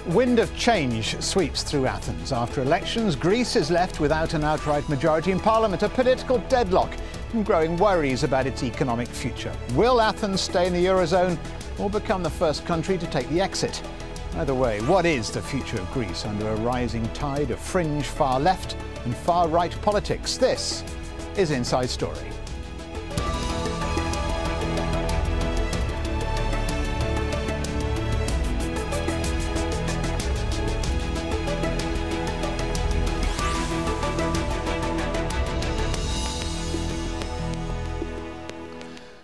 Wind of change sweeps through Athens. After elections, Greece is left without an outright majority in parliament, a political deadlock and growing worries about its economic future. Will Athens stay in the Eurozone or become the first country to take the exit? Either way, what is the future of Greece under a rising tide of fringe far left and far right politics? This is Inside Story.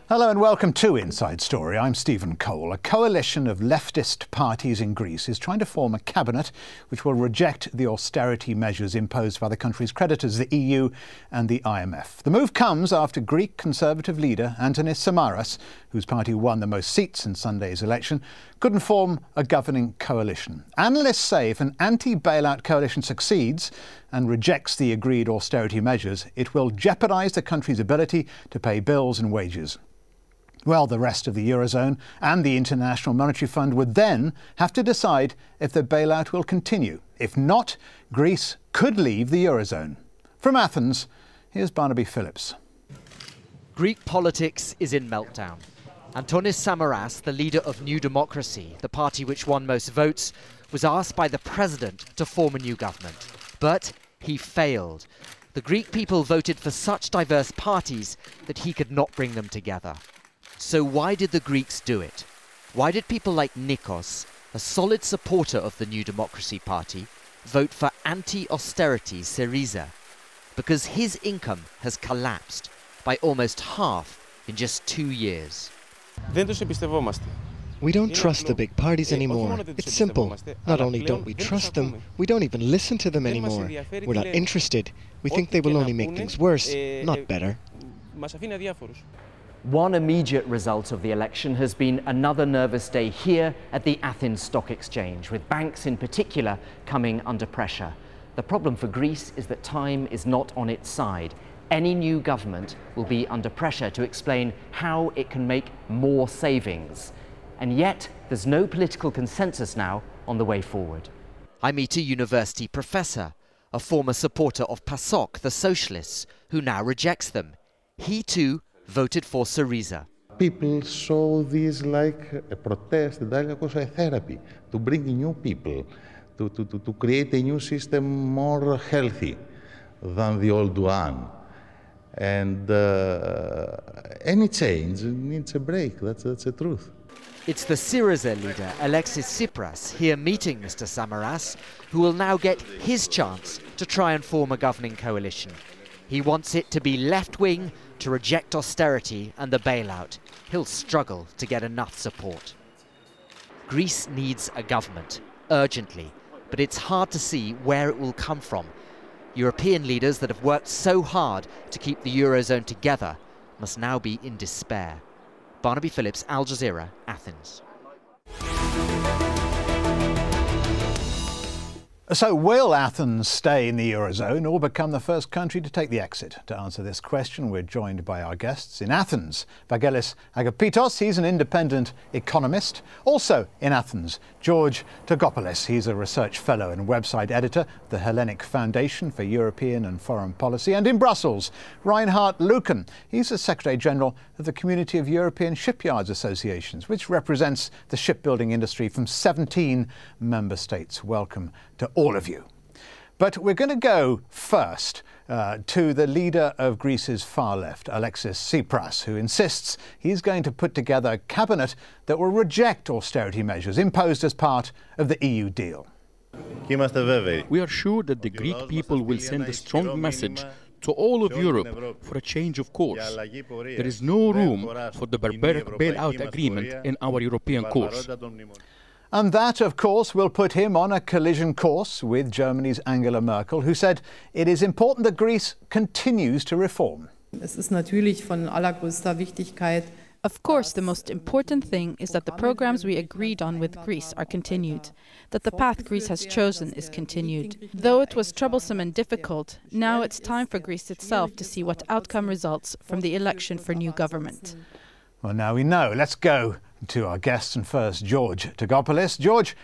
Hello and welcome to Inside Story. I'm Stephen Cole. A coalition of leftist parties in Greece is trying to form a cabinet which will reject the austerity measures imposed by the country's creditors, the EU and the IMF. The move comes after Greek Conservative leader Antonis Samaras, whose party won the most seats in Sunday's election, couldn't form a governing coalition. Analysts say if an anti-bailout coalition succeeds and rejects the agreed austerity measures, it will jeopardise the country's ability to pay bills and wages. Well, the rest of the Eurozone and the International Monetary Fund would then have to decide if the bailout will continue. If not, Greece could leave the Eurozone. From Athens, here's Barnaby Phillips. Greek politics is in meltdown. Antonis Samaras, the leader of New Democracy, the party which won most votes, was asked by the president to form a new government. But he failed. The Greek people voted for such diverse parties that he could not bring them together. So why did the Greeks do it? Why did people like Nikos, a solid supporter of the New Democracy Party, vote for anti-austerity Syriza? Because his income has collapsed by almost half in just 2 years. We don't trust the big parties anymore. It's simple. Not only don't we trust them, we don't even listen to them anymore. We're not interested. We think they will only make things worse, not better. One immediate result of the election has been another nervous day here at the Athens Stock Exchange, with banks in particular coming under pressure. The problem for Greece is that time is not on its side. Any new government will be under pressure to explain how it can make more savings. And yet, there's no political consensus now on the way forward. I meet a university professor, a former supporter of PASOK, the socialists, who now rejects them. He too voted for Syriza. People saw this like a protest, like also a therapy, to bring new people, to create a new system more healthy than the old one. And any change needs a break, that's the truth. It's the Syriza leader, Alexis Tsipras, here meeting Mr. Samaras, who will now get his chance to try and form a governing coalition. He wants it to be left-wing, to reject austerity and the bailout. He'll struggle to get enough support. Greece needs a government, urgently, but it's hard to see where it will come from. European leaders that have worked so hard to keep the Eurozone together must now be in despair. Barnaby Phillips, Al Jazeera, Athens. So will Athens stay in the Eurozone or become the first country to take the exit? To answer this question, we're joined by our guests in Athens. Vagelis Agapitos, he's an independent economist. Also in Athens, George Tzogopoulos, he's a research fellow and website editor of the Hellenic Foundation for European and Foreign Policy. And in Brussels, Reinhard Luken, he's the Secretary General of the Community of European Shipyards Associations, which represents the shipbuilding industry from 17 member states. Welcome to all of you. But we're going to go first to the leader of Greece's far left, Alexis Tsipras, who insists he's going to put together a cabinet that will reject austerity measures imposed as part of the EU deal. We are sure that the Greek people will send a strong message to all of Europe for a change of course. There is no room for the barbaric bailout agreement in our European course. And that, of course, will put him on a collision course with Germany's Angela Merkel, who said it is important that Greece continues to reform. Es ist natürlich von allergrößter Wichtigkeit. Of course, the most important thing is that the programs we agreed on with Greece are continued, that the path Greece has chosen is continued. Though it was troublesome and difficult, now it's time for Greece itself to see what outcome results from the election for new government. Well, now we know. Let's go to our guests, and first George Tzogopoulos. George,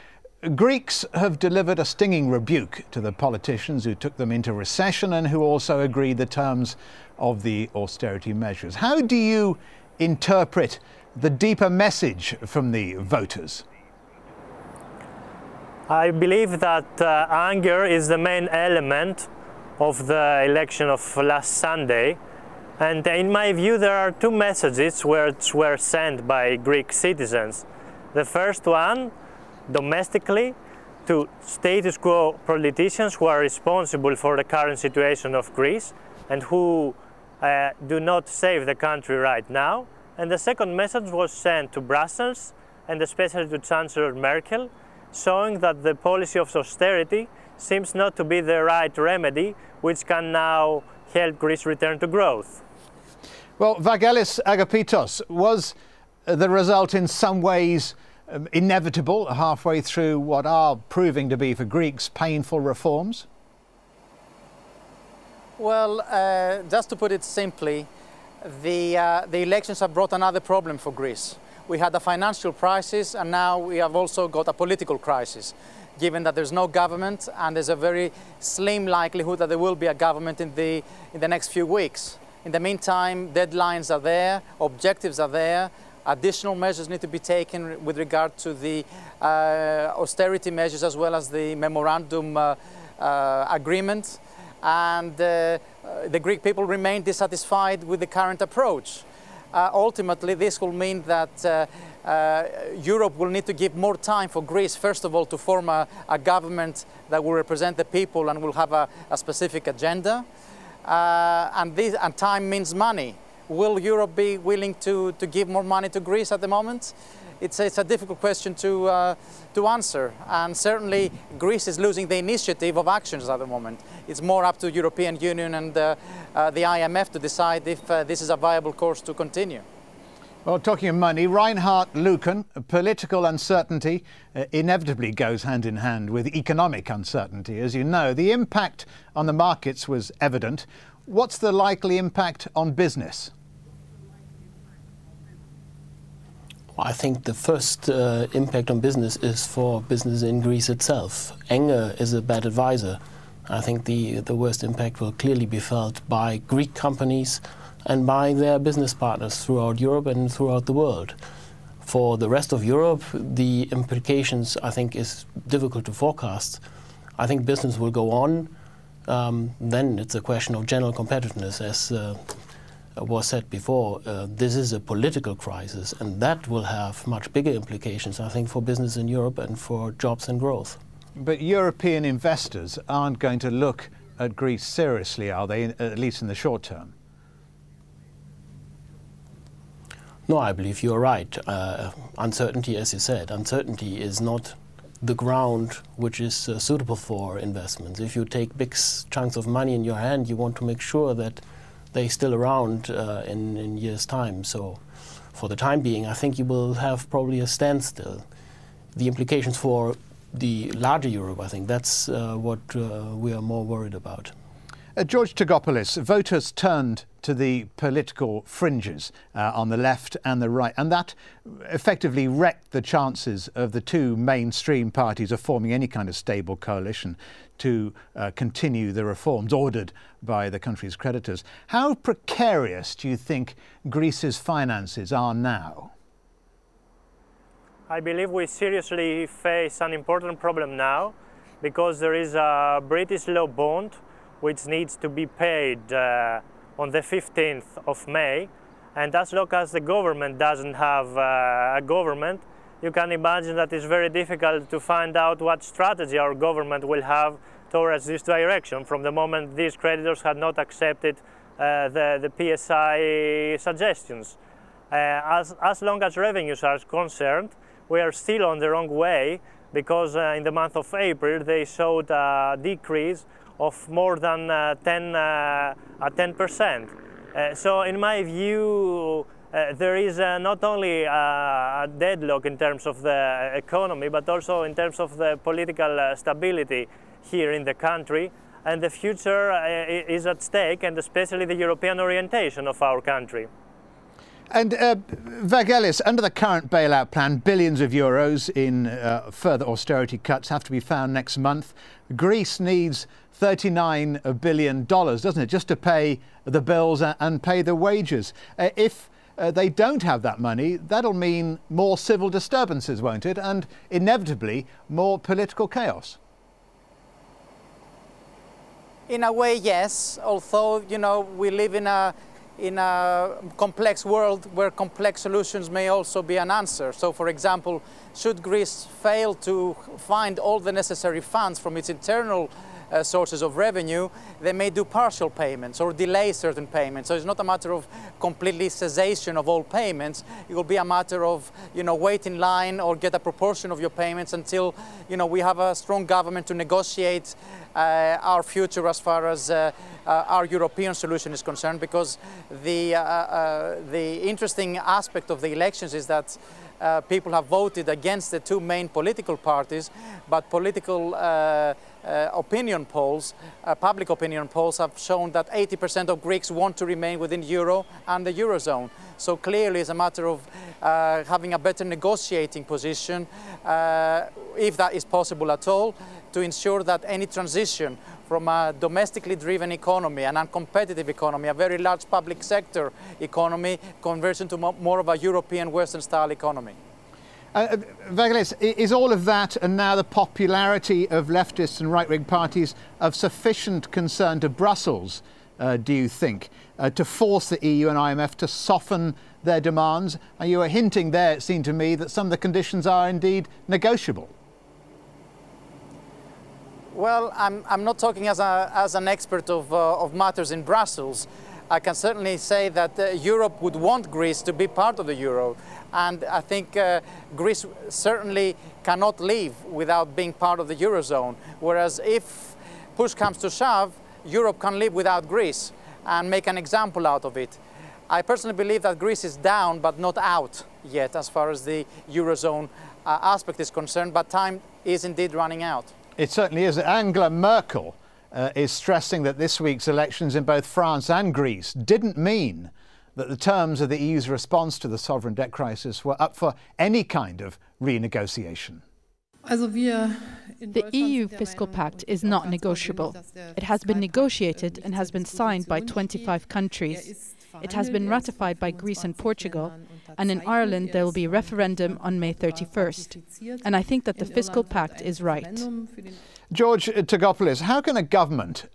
Greeks have delivered a stinging rebuke to the politicians who took them into recession and who also agreed the terms of the austerity measures. How do you interpret the deeper message from the voters? I believe that anger is the main element of the election of last Sunday. And in my view, there are two messages which were sent by Greek citizens. The first one, domestically, to status quo politicians who are responsible for the current situation of Greece and who do not save the country right now. And the second message was sent to Brussels and especially to Chancellor Merkel, showing that the policy of austerity seems not to be the right remedy which can now help Greece return to growth. Well, Vagelis Agapitos, was the result in some ways inevitable halfway through what are proving to be for Greeks painful reforms? Well, just to put it simply, the elections have brought another problem for Greece. We had a financial crisis and now we have also got a political crisis, given that there's no government and there's a very slim likelihood that there will be a government in the next few weeks. In the meantime, deadlines are there, objectives are there, additional measures need to be taken with regard to the austerity measures as well as the memorandum agreement. And the Greek people remain dissatisfied with the current approach. Ultimately, this will mean that Europe will need to give more time for Greece, first of all, to form a government that will represent the people and will have a specific agenda. And time means money. Will Europe be willing to give more money to Greece at the moment? It's a difficult question to answer. And certainly Greece is losing the initiative of actions at the moment. It's more up to the European Union and the IMF to decide if this is a viable course to continue. Well, talking of money, Reinhard Luken, political uncertainty inevitably goes hand in hand with economic uncertainty. As you know, the impact on the markets was evident. What's the likely impact on business? I think the first impact on business is for business in Greece itself. Anger is a bad advisor. I think the worst impact will clearly be felt by Greek companies and by their business partners throughout Europe and throughout the world. For the rest of Europe, the implications, I think, is difficult to forecast. I think business will go on. Then it's a question of general competitiveness, as was said before. This is a political crisis, and that will have much bigger implications, I think, for business in Europe and for jobs and growth. But European investors aren't going to look at Greece seriously, are they, at least in the short term? No, I believe you're right. Uncertainty, as you said, uncertainty is not the ground which is suitable for investments. If you take big chunks of money in your hand, you want to make sure that they're still around in years' time. So for the time being, I think you will have probably a standstill. The implications for the larger Europe, I think that's what we are more worried about. George Tzogopoulos, voters turned to the political fringes on the left and the right, and that effectively wrecked the chances of the two mainstream parties of forming any kind of stable coalition to continue the reforms ordered by the country's creditors. How precarious do you think Greece's finances are now? I believe we seriously face an important problem now because there is a British law bond which needs to be paid on the 15th of May. And as long as the government doesn't have a government, you can imagine that it's very difficult to find out what strategy our government will have towards this direction from the moment these creditors had not accepted the PSI suggestions. As long as revenues are concerned, we are still on the wrong way because in the month of April they showed a decrease of more than 10%. So in my view, there is not only a deadlock in terms of the economy, but also in terms of the political stability here in the country, and the future is at stake, and especially the European orientation of our country. And Vagelis, under the current bailout plan, billions of euros in further austerity cuts have to be found next month. Greece needs $39 billion, doesn't it, just to pay the bills and pay the wages. If they don't have that money, that'll mean more civil disturbances, won't it? And inevitably more political chaos. In a way, yes, although, you know, we live in a complex world where complex solutions may also be an answer. So, for example, should Greece fail to find all the necessary funds from its internal sources of revenue, they may do partial payments or delay certain payments. So it's not a matter of completely cessation of all payments. It will be a matter of, you know, wait in line or get a proportion of your payments until, you know, we have a strong government to negotiate our future as far as our European solution is concerned. Because the interesting aspect of the elections is that people have voted against the two main political parties, but political opinion polls, public opinion polls have shown that 80% of Greeks want to remain within Euro and the Eurozone. So clearly it's a matter of having a better negotiating position, if that is possible at all, to ensure that any transition from a domestically driven economy, an uncompetitive economy, a very large public sector economy, converts into more of a European Western style economy. Vagelis, is all of that and now the popularity of leftists and right-wing parties of sufficient concern to Brussels, do you think, to force the EU and IMF to soften their demands? And you were hinting there, it seemed to me, that some of the conditions are indeed negotiable. Well, I'm not talking as an expert of matters in Brussels. I can certainly say that Europe would want Greece to be part of the Euro. And I think Greece certainly cannot leave without being part of the Eurozone. Whereas if push comes to shove, Europe can live without Greece and make an example out of it. I personally believe that Greece is down but not out yet as far as the Eurozone aspect is concerned, but time is indeed running out. It certainly is. Angela Merkel is stressing that this week's elections in both France and Greece didn't mean that the terms of the EU's response to the sovereign debt crisis were up for any kind of renegotiation. The EU fiscal pact is not negotiable. It has been negotiated and has been signed by 25 countries. It has been ratified by Greece and Portugal, and in Ireland there will be a referendum on May 31st. And I think that the fiscal pact is right. George Tzogopoulos, how can a government,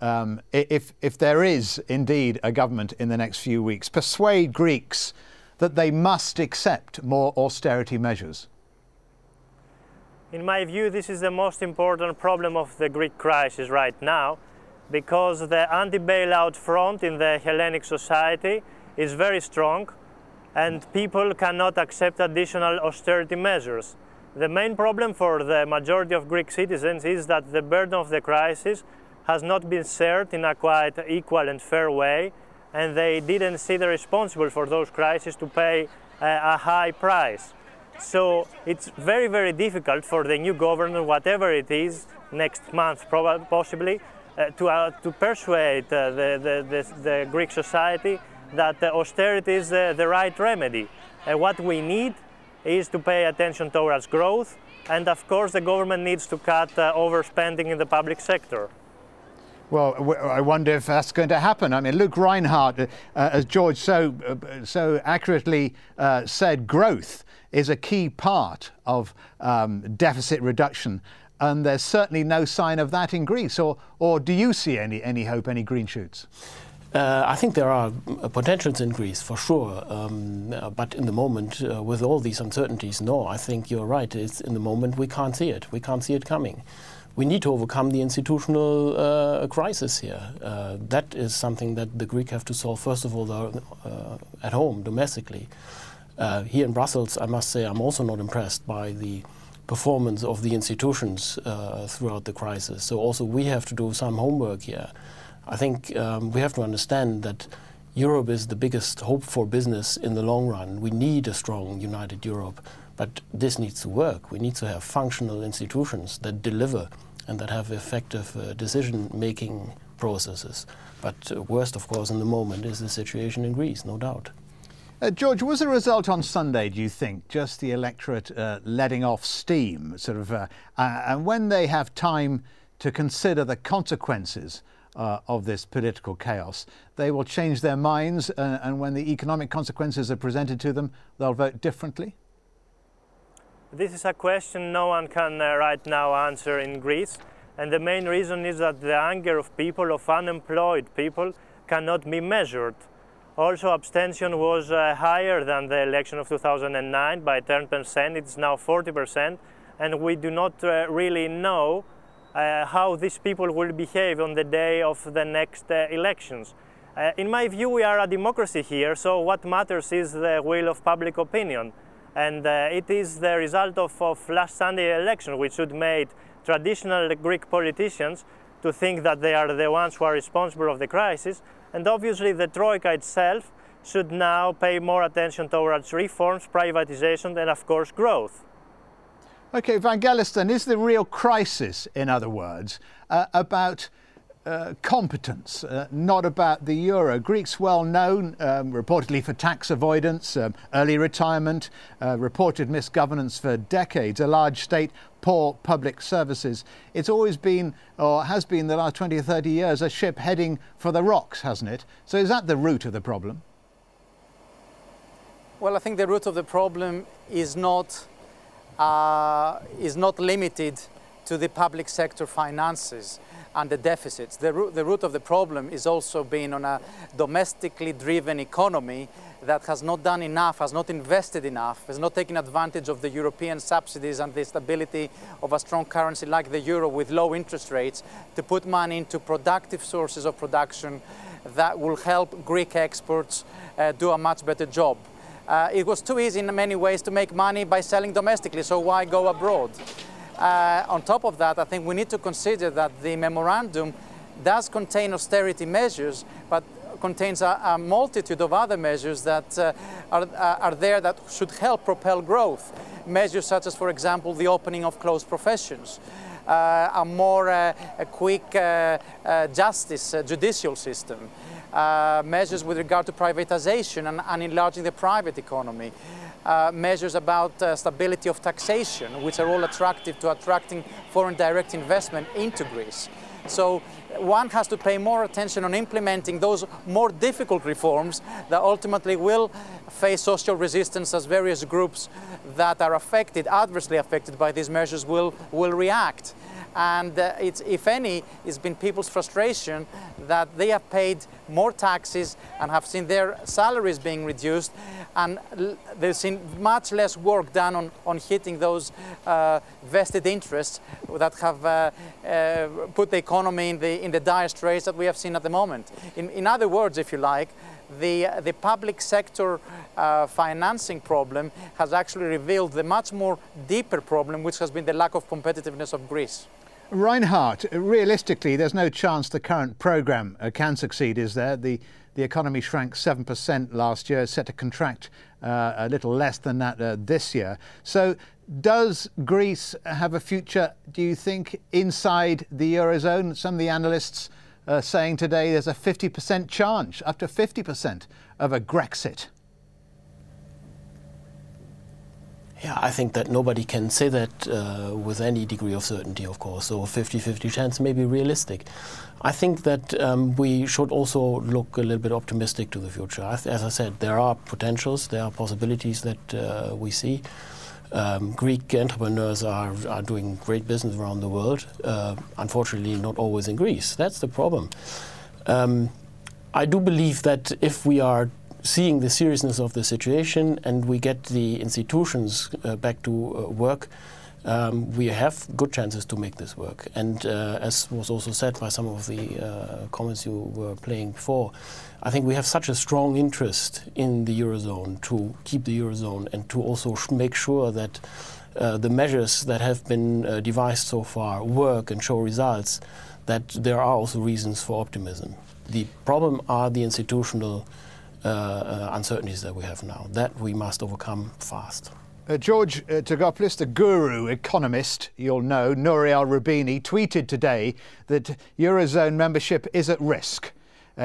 if there is indeed a government in the next few weeks, persuade Greeks that they must accept more austerity measures? In my view, this is the most important problem of the Greek crisis right now, because the anti-bailout front in the Hellenic society is very strong and people cannot accept additional austerity measures. The main problem for the majority of Greek citizens is that the burden of the crisis has not been shared in a quite equal and fair way, and they didn't see the responsible for those crises to pay a high price. So it's very, very difficult for the new government, whatever it is, next month possibly, to persuade the Greek society that austerity is the right remedy. What we need is to pay attention towards growth, and of course the government needs to cut overspending in the public sector. Well, I wonder if that's going to happen. I mean, Luke Reinhard, as George so accurately said, growth is a key part of deficit reduction, and there's certainly no sign of that in Greece. Or do you see any hope, any green shoots? I think there are potentials in Greece, for sure, but in the moment, with all these uncertainties, no, I think you're right. It's in the moment we can't see it. We can't see it coming. We need to overcome the institutional crisis here. That is something that the Greek have to solve, first of all, at home, domestically. Here in Brussels, I must say, I'm also not impressed by the performance of the institutions throughout the crisis. So also we have to do some homework here. I think we have to understand that Europe is the biggest hope for business in the long run. We need a strong, united Europe, but this needs to work. We need to have functional institutions that deliver and that have effective decision-making processes. But worst, of course, in the moment is the situation in Greece, no doubt. George, was the result on Sunday, do you think, just the electorate letting off steam, and when they have time to consider the consequences of this political chaos, they will change their minds, and when the economic consequences are presented to them, they'll vote differently? This is a question no one can right now answer in Greece, and the main reason is that the anger of people, of unemployed people, cannot be measured. Also, abstention was higher than the election of 2009 by 10%. It's now 40%, and we do not really know how these people will behave on the day of the next elections. In my view, we are a democracy here, so what matters is the will of public opinion. And it is the result of last Sunday election which should make traditional Greek politicians to think that they are the ones who are responsible of the crisis. And obviously the Troika itself should now pay more attention towards reforms, privatization, and of course growth. OK, Vagelis, then, is the real crisis, in other words, about competence, not about the euro? Greeks well known, reportedly for tax avoidance, early retirement, reported misgovernance for decades, a large state, poor public services. It's always been, or has been the last 20 or 30 years, a ship heading for the rocks, hasn't it? So is that the root of the problem? Well, I think the root of the problem is not limited to the public sector finances and the deficits. The root of the problem is also being on a domestically driven economy that has not done enough, has not invested enough, has not taken advantage of the European subsidies and the stability of a strong currency like the euro with low interest rates to put money into productive sources of production that will help Greek exports do a much better job. It was too easy in many ways to make money by selling domestically, so why go abroad? On top of that, I think we need to consider that the memorandum does contain austerity measures, but contains a multitude of other measures that are there that should help propel growth. Measures such as, for example, the opening of closed professions, a more quick judicial system, measures with regard to privatization and enlarging the private economy, measures about stability of taxation, which are all attractive to attracting foreign direct investment into Greece. So one has to pay more attention on implementing those more difficult reforms that ultimately will face social resistance as various groups that are affected, adversely affected by these measures will react. And it's, if any, it's been people's frustration that they have paid more taxes and have seen their salaries being reduced, and they've seen much less work done on hitting those vested interests that have put the economy in the dire straits that we have seen at the moment. In other words, if you like, the public sector financing problem has actually revealed the much more deeper problem, which has been the lack of competitiveness of Greece. Reinhard, realistically, there's no chance the current programme can succeed, is there? The economy shrank 7% last year, set to contract a little less than that this year. So does Greece have a future, do you think, inside the Eurozone? Some of the analysts are saying today there's a 50% chance, up to 50% of a Grexit. Yeah, I think that nobody can say that with any degree of certainty, of course. So a 50-50 chance may be realistic. I think that we should also look a little bit optimistic to the future. As I said, there are potentials, there are possibilities that we see. Greek entrepreneurs are doing great business around the world. Unfortunately, not always in Greece. That's the problem. I do believe that if we are seeing the seriousness of the situation and we get the institutions back to work, we have good chances to make this work. And as was also said by some of the comments you were playing before, I think we have such a strong interest in the Eurozone to keep the Eurozone and to also make sure that the measures that have been devised so far work and show results, that there are also reasons for optimism. The problem are the institutional uncertainties that we have now, that we must overcome fast. George Tzogopoulos, the guru economist, you'll know, Nouri al-Rubini, tweeted today that Eurozone membership is at risk.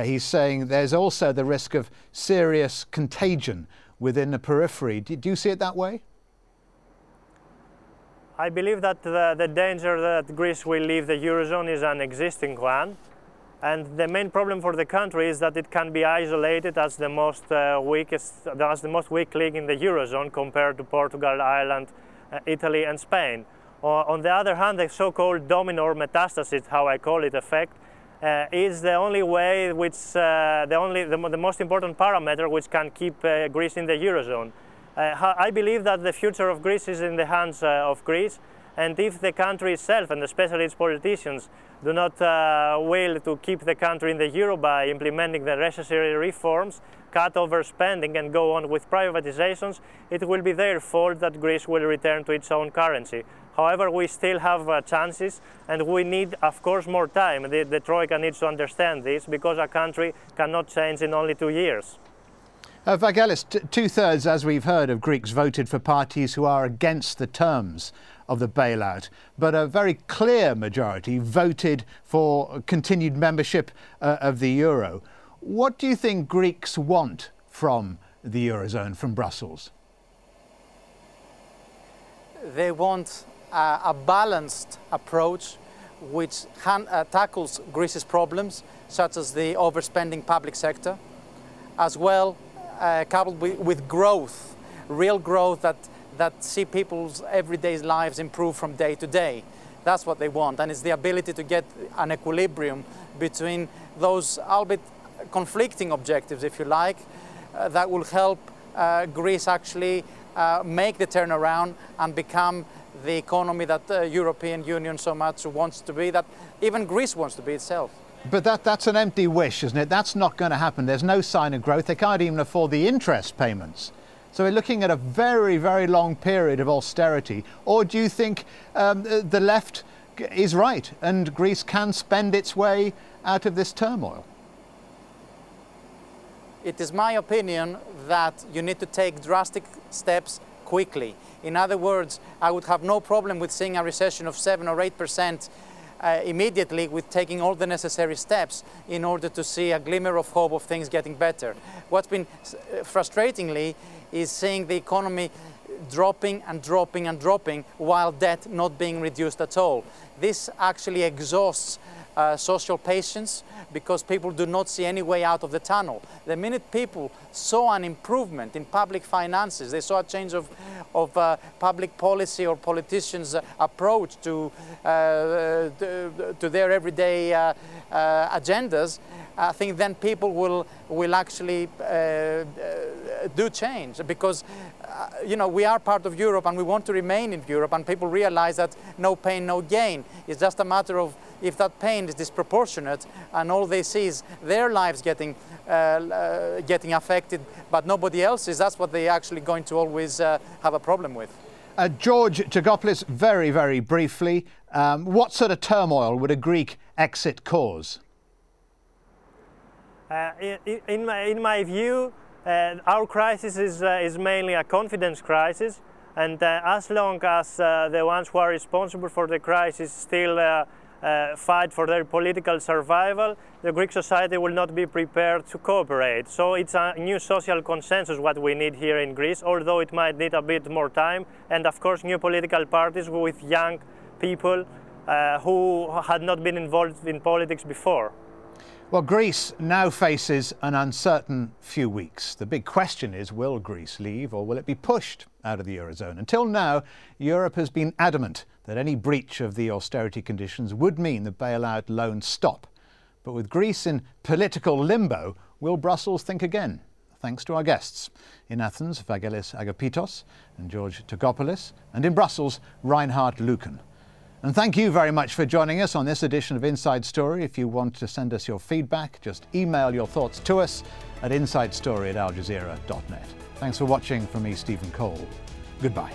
He's saying there's also the risk of serious contagion within the periphery. Do you see it that way? I believe that the danger that Greece will leave the Eurozone is an existing one. And the main problem for the country is that it can be isolated as the most weak link in the Eurozone compared to Portugal, Ireland, Italy and Spain. On the other hand, the so-called domino or metastasis, how I call it, effect, is the only way which, the most important parameter which can keep Greece in the Eurozone. I believe that the future of Greece is in the hands of Greece, and if the country itself, and especially its politicians, do not will to keep the country in the euro by implementing the necessary reforms, cut overspending and go on with privatizations, it will be their fault that Greece will return to its own currency. However, we still have chances, and we need, of course, more time. The Troika needs to understand this, because a country cannot change in only 2 years. Vagelis, 2/3, as we've heard, of Greeks voted for parties who are against the terms of the bailout, but a very clear majority voted for continued membership of the euro. What do you think Greeks want from the Eurozone, from Brussels? They want a balanced approach which tackles Greece's problems, such as the overspending public sector, as well coupled with growth, real growth that see people's everyday lives improve from day to day. That's what they want, and it's the ability to get an equilibrium between those, albeit conflicting objectives, if you like, that will help Greece actually make the turnaround and become the economy that the European Union so much wants to be, that even Greece wants to be itself. But that's an empty wish, isn't it? That's not going to happen. There's no sign of growth. They can't even afford the interest payments. So we're looking at a very, very long period of austerity. Or do you think the left is right and Greece can spend its way out of this turmoil? It is my opinion that you need to take drastic steps quickly. In other words, I would have no problem with seeing a recession of 7 or 8% immediately, with taking all the necessary steps in order to see a glimmer of hope of things getting better. What's been frustratingly is seeing the economy dropping and dropping and dropping while debt not being reduced at all. This actually exhausts social patience, because people do not see any way out of the tunnel. The minute people saw an improvement in public finances, they saw a change of public policy or politicians' approach to their everyday agendas, I think then people will actually do change, because you know, we are part of Europe and we want to remain in Europe, and people realize that no pain, no gain. It's just a matter of if that pain is disproportionate and all they see is their lives getting affected, but nobody else's, that's what they're actually going to always have a problem with. George Tzogopoulos, very, very briefly, what sort of turmoil would a Greek exit cause? In my view, our crisis is mainly a confidence crisis, and as long as the ones who are responsible for the crisis still fight for their political survival, the Greek society will not be prepared to cooperate. So it's a new social consensus what we need here in Greece, although it might need a bit more time, and of course new political parties with young people who had not been involved in politics before. Well, Greece now faces an uncertain few weeks. The big question is, will Greece leave, or will it be pushed out of the Eurozone? Until now, Europe has been adamant that any breach of the austerity conditions would mean the bailout loans stop. But with Greece in political limbo, will Brussels think again? Thanks to our guests. In Athens, Vagelis Agapitos and George Tzogopoulos, and in Brussels, Reinhard Luken. And thank you very much for joining us on this edition of Inside Story. If you want to send us your feedback, just email your thoughts to us at insidestory@aljazeera.net. Thanks for watching from me, Stephen Cole. Goodbye.